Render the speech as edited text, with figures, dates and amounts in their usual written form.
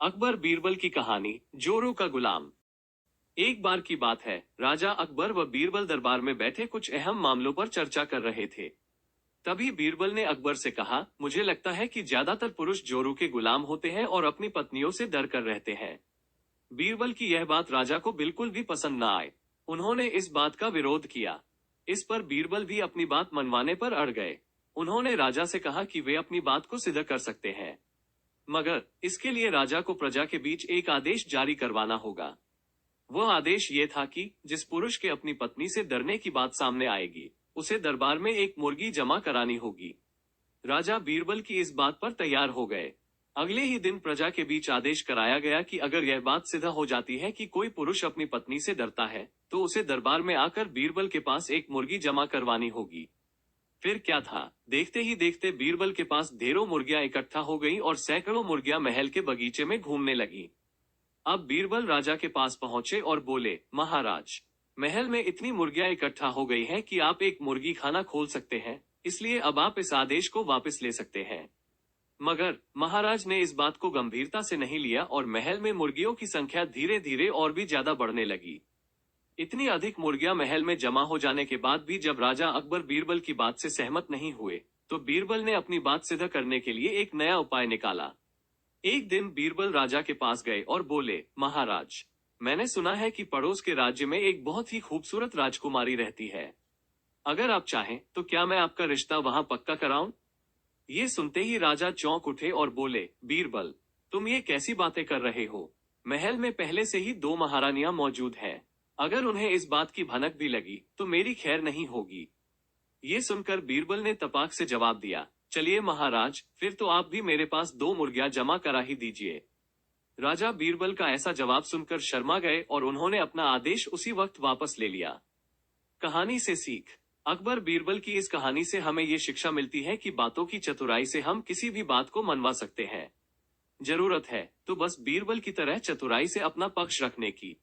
अकबर बीरबल की कहानी, जोरों का गुलाम। एक बार की बात है, राजा अकबर व बीरबल दरबार में बैठे कुछ अहम मामलों पर चर्चा कर रहे थे। तभी बीरबल ने अकबर से कहा, मुझे लगता है कि ज्यादातर पुरुष जोरों के गुलाम होते हैं और अपनी पत्नियों से डर कर रहते हैं। बीरबल की यह बात राजा को बिल्कुल भी पसंद न आए। उन्होंने इस बात का विरोध किया। इस पर बीरबल भी अपनी बात मनवाने पर अड़ गए। उन्होंने राजा से कहा कि वे अपनी बात को सिद्ध कर सकते हैं, मगर इसके लिए राजा को प्रजा के बीच एक आदेश जारी करवाना होगा। वह आदेश ये था कि जिस पुरुष के अपनी पत्नी से डरने की बात सामने आएगी, उसे दरबार में एक मुर्गी जमा करानी होगी। राजा बीरबल की इस बात पर तैयार हो गए। अगले ही दिन प्रजा के बीच आदेश कराया गया कि अगर यह बात सिद्ध हो जाती है कि कोई पुरुष अपनी पत्नी से डरता है, तो उसे दरबार में आकर बीरबल के पास एक मुर्गी जमा करवानी होगी। फिर क्या था, देखते ही देखते बीरबल के पास ढेरों मुर्गियां इकट्ठा हो गईं और सैकड़ों मुर्गियां महल के बगीचे में घूमने लगी। अब बीरबल राजा के पास पहुंचे और बोले, महाराज, महल में इतनी मुर्गियां इकट्ठा हो गई हैं कि आप एक मुर्गी खाना खोल सकते हैं, इसलिए अब आप इस आदेश को वापस ले सकते हैं। मगर महाराज ने इस बात को गंभीरता से नहीं लिया और महल में मुर्गियों की संख्या धीरे धीरे और भी ज्यादा बढ़ने लगी। इतनी अधिक मुर्गियां महल में जमा हो जाने के बाद भी जब राजा अकबर बीरबल की बात से सहमत नहीं हुए, तो बीरबल ने अपनी बात सिद्ध करने के लिए एक नया उपाय निकाला। एक दिन बीरबल राजा के पास गए और बोले, महाराज, मैंने सुना है कि पड़ोस के राज्य में एक बहुत ही खूबसूरत राजकुमारी रहती है। अगर आप चाहें तो क्या मैं आपका रिश्ता वहां पक्का कराऊं? ये सुनते ही राजा चौंक उठे और बोले, बीरबल, तुम ये कैसी बातें कर रहे हो? महल में पहले से ही दो महारानियां मौजूद हैं। अगर उन्हें इस बात की भनक भी लगी तो मेरी खैर नहीं होगी। ये सुनकर बीरबल ने तपाक से जवाब दिया, चलिए महाराज, फिर तो आप भी मेरे पास दो मुर्गियां जमा करा ही दीजिए। राजा बीरबल का ऐसा जवाब सुनकर शर्मा गए और उन्होंने अपना आदेश उसी वक्त वापस ले लिया। कहानी से सीख। अकबर बीरबल की इस कहानी से हमें ये शिक्षा मिलती है कि बातों की चतुराई से हम किसी भी बात को मनवा सकते हैं। जरूरत है तो बस बीरबल की तरह चतुराई से अपना पक्ष रखने की।